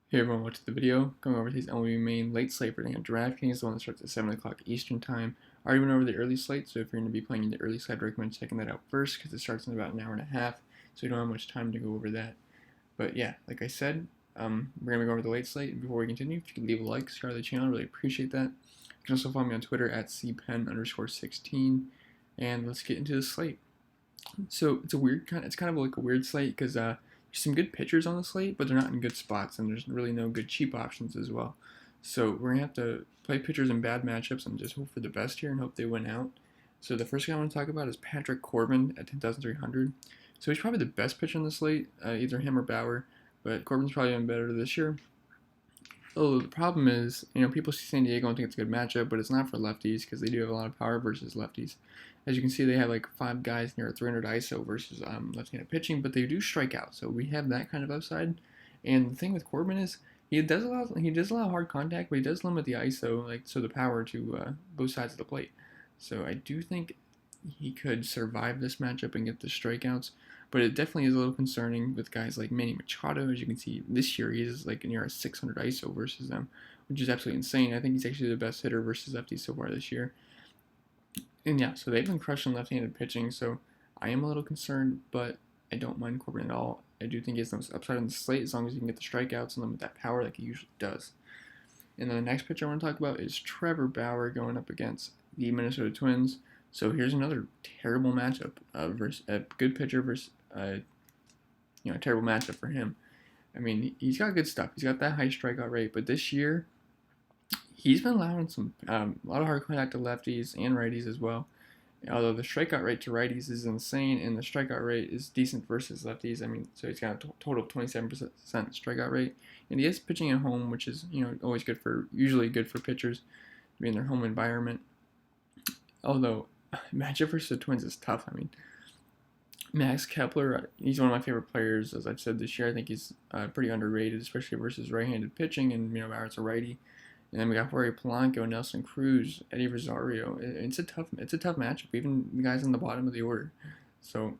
Hey everyone, welcome to the video. Going over today's MLB main late slate for the DraftKings, the one that starts at 7 o'clock Eastern Time. I already went over the early slate, so if you're going to be playing in the early slate, I recommend checking that out first because it starts in about an hour and a half, so you don't have much time to go over that. But yeah, like I said, we're going to go over the late slate. And before we continue, if you could leave a like, subscribe to the channel, I really appreciate that. You can also follow me on Twitter at cpen_16, and let's get into the slate. So it's kind of like a weird slate because there's some good pitchers on the slate, but they're not in good spots, and there's really no good cheap options as well. So we're gonna have to play pitchers in bad matchups and just hope for the best here and hope they win out. So the first guy I want to talk about is Patrick Corbin at 10,300. So he's probably the best pitcher on the slate, either him or Bauer, but Corbin's probably been better this year. Oh, the problem is, people see San Diego and think it's a good matchup, but it's not for lefties because they do have a lot of power versus lefties. As you can see, they have like 5 guys near 300 ISO versus left-handed pitching, but they do strike out, so we have that kind of upside. And the thing with Corbin is he does allow hard contact, but he does limit the ISO, so the power to both sides of the plate. So I do think he could survive this matchup and get the strikeouts. But it definitely is a little concerning with guys like Manny Machado. As you can see, this year he's like near a 600 ISO versus them, which is absolutely insane. I think he's actually the best hitter versus lefties so far this year. And yeah, so they've been crushing left-handed pitching, so I am a little concerned, but I don't mind Corbin at all. I do think he has some upside on the slate as long as he can get the strikeouts and limit that power like he usually does. And then the next pitcher I want to talk about is Trevor Bauer going up against the Minnesota Twins. So here's another terrible matchup versus a good pitcher versus a terrible matchup for him. I mean, he's got good stuff. He's got that high strikeout rate, but this year he's been allowing a lot of hard contact to lefties and righties as well. Although the strikeout rate to righties is insane, and the strikeout rate is decent versus lefties. I mean, so he's got a total of 27% strikeout rate, and he is pitching at home, which is always usually good for pitchers to be in their home environment. Although matchup versus the Twins is tough. I mean, Max Kepler, he's one of my favorite players, as I've said this year. I think he's pretty underrated, especially versus right-handed pitching, and Bauer's a righty. And then we got Jorge Polanco, Nelson Cruz, Eddie Rosario. It's a tough matchup, even the guys on the bottom of the order. So,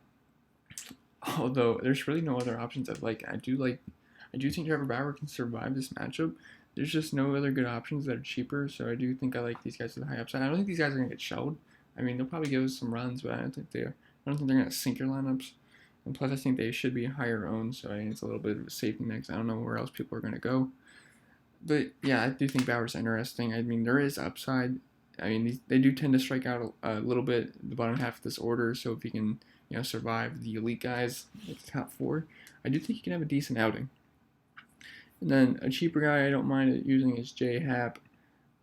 although there's really no other options I like, I do think Trevor Bauer can survive this matchup. There's just no other good options that are cheaper, so I do think I like these guys with a high upside. I don't think these guys are gonna get shelled. I mean, they'll probably give us some runs, but I don't think they're gonna sink your lineups. And plus, I think they should be higher owned, so I think it's a little bit of a safety net. I don't know where else people are gonna go. But yeah, I do think Bauer's interesting. I mean, there is upside. I mean, they do tend to strike out a little bit the bottom half of this order. So if he can, survive the elite guys, like the top 4, I do think he can have a decent outing. And then a cheaper guy I don't mind using is J Happ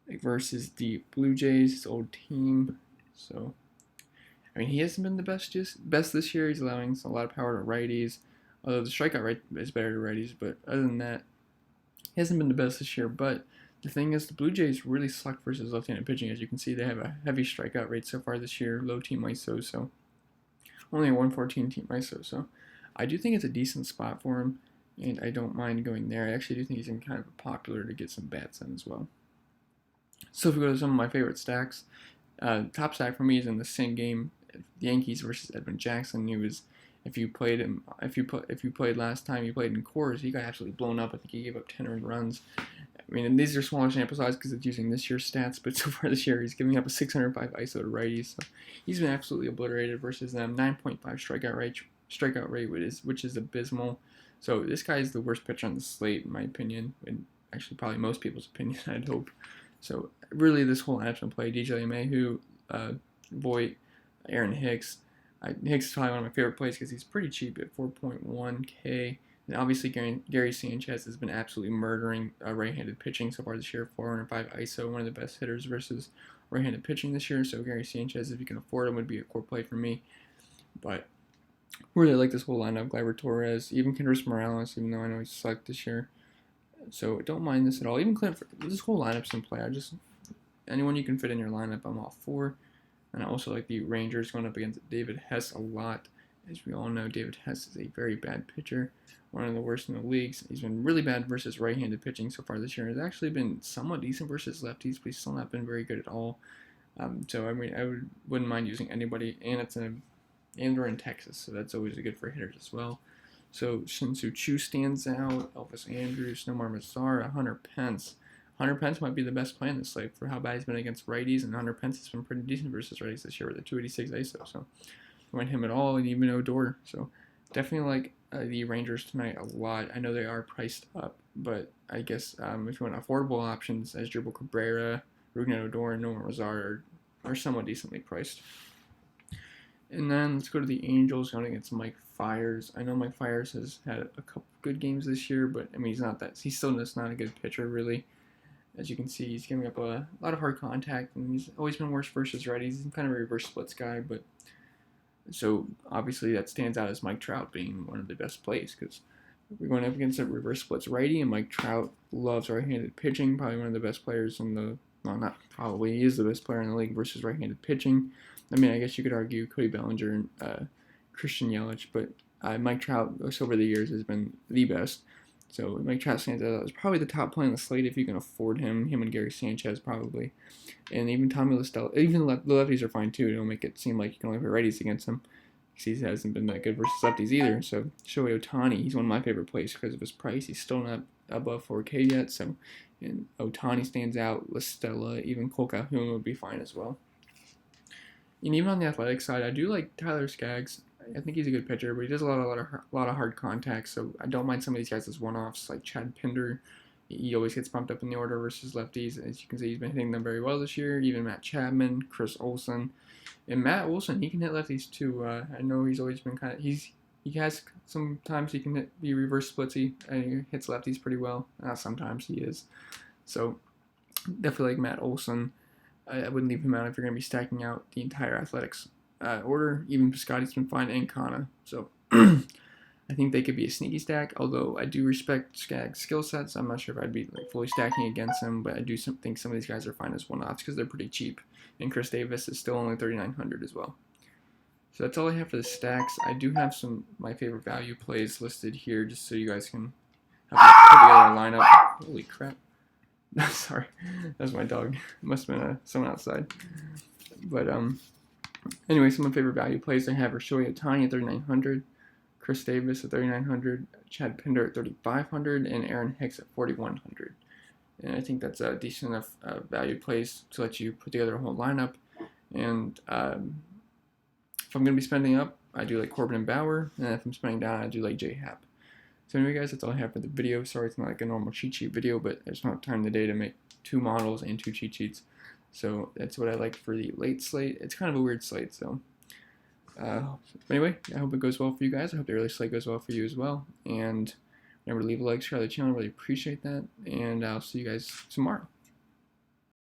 versus the Blue Jays, his old team. So, I mean, he hasn't been the best this year. He's allowing a lot of power to righties, although the strikeout rate is better to righties. But other than that, he hasn't been the best this year, but the thing is, the Blue Jays really suck versus left-handed pitching. As you can see, they have a heavy strikeout rate so far this year, low team ISO, so only a 114 team ISO. So I do think it's a decent spot for him, and I don't mind going there. I actually do think he's kind of popular to get some bats in as well. So if we go to some of my favorite stacks, top stack for me is in the same game, the Yankees versus Edwin Jackson. He was, if you played him, if you played last time you played in Coors, he got absolutely blown up. I think he gave up 10 earned runs. I mean, and these are smaller sample size because it's using this year's stats, but so far this year he's giving up a 605 ISO to righties. So he's been absolutely obliterated versus them. 9.5 strikeout rate, which is abysmal. So this guy is the worst pitcher on the slate, in my opinion, and actually probably most people's opinion, I'd hope. So really, this whole lineup's been played. DJ LeMahieu, Voit, Aaron Hicks. Hicks is probably one of my favorite plays because he's pretty cheap at 4.1K. And obviously, Gary Sanchez has been absolutely murdering right-handed pitching so far this year. 405 ISO, one of the best hitters versus right-handed pitching this year. So Gary Sanchez, if you can afford him, would be a core play for me. But really like this whole lineup. Gleyber Torres, even Kendrys Morales, even though I know he's sucked this year. So don't mind this at all. Even this whole lineup's in play. Anyone you can fit in your lineup, I'm all for. And I also like the Rangers going up against David Hess a lot. As we all know, David Hess is a very bad pitcher, one of the worst in the leagues. He's been really bad versus right-handed pitching so far this year. He's actually been somewhat decent versus lefties, but he's still not been very good at all. So I mean, wouldn't mind using anybody, and we're in Texas, so that's always good for hitters as well. So Shin-Soo Choo stands out, Elvis Andrews, Nomar Mazara, Hunter Pence. Hunter Pence might be the best play in this slate for how bad he's been against righties, and Hunter Pence has been pretty decent versus righties this year with a 286 ISO. So I went him at all, and even Odor. So definitely like the Rangers tonight a lot. I know they are priced up, but I guess if you want affordable options, as Dribble Cabrera, Rougned Odor, and Nomar Mazara are somewhat decently priced. And then let's go to the Angels going against Mike Fiers. I know Mike Fiers has had a couple good games this year, but I mean he's still just not a good pitcher really. As you can see, he's giving up a lot of hard contact, and he's always been worse versus righties. He's kind of a reverse splits guy, but so obviously that stands out as Mike Trout being one of the best plays because we're going up against a reverse splits righty, and Mike Trout loves right-handed pitching. Probably one of the best players in the not probably, he is the best player in the league versus right-handed pitching. I mean, I guess you could argue Cody Bellinger and Christian Yelich, but Mike Trout over the years has been the best. So Mike Trout stands out as probably the top play on the slate if you can afford him. Him and Gary Sanchez probably, and even Tommy La Stella. Even the lefties are fine too. Don't make it seem like you can only play righties against him, because he hasn't been that good versus lefties either. So Shohei Ohtani, he's one of my favorite plays because of his price. He's still not above 4K yet. So and Ohtani stands out. La Stella, even Cole Calhoun would be fine as well. And even on the athletic side, I do like Tyler Skaggs. I think he's a good pitcher, but he does a lot of hard contacts. So I don't mind some of these guys as one-offs, like Chad Pinder. He always gets bumped up in the order versus lefties. As you can see, he's been hitting them very well this year. Even Matt Chapman, Chris Olsen, and Matt Olsen, he can hit lefties too. I know he's always been he has sometimes he can be reverse splitsy and he hits lefties pretty well. Sometimes he is. So definitely like Matt Olsen. I wouldn't leave him out if you're going to be stacking out the entire athletics order. Even Piscotty's been fine, and Kana. So I think they could be a sneaky stack, although I do respect Skaggs' skill sets. I'm not sure if I'd be fully stacking against him, but I do think some of these guys are fine as one-offs because they're pretty cheap. And Chris Davis is still only 3,900 as well. So that's all I have for the stacks. I do have my favorite value plays listed here just so you guys can have to put together a lineup. Holy crap. Sorry, that was my dog. It must have been someone outside. But anyway, some of my favorite value plays I have are Shohei Ohtani at 3,900, Chris Davis at 3,900, Chad Pinder at 3,500, and Aaron Hicks at 4,100. And I think that's a decent enough value plays to let you put together a whole lineup. And if I'm going to be spending up, I do like Corbin and Bauer, and if I'm spending down, I do like J-Happ. So anyway, guys, that's all I have for the video. Sorry it's not like a normal cheat sheet video, but I just don't have time today to make 2 models and 2 cheat sheets. So that's what I like for the late slate. It's kind of a weird slate, so anyway, I hope it goes well for you guys. I hope the early slate goes well for you as well. And remember to leave a like, share the channel. I really appreciate that. And I'll see you guys tomorrow.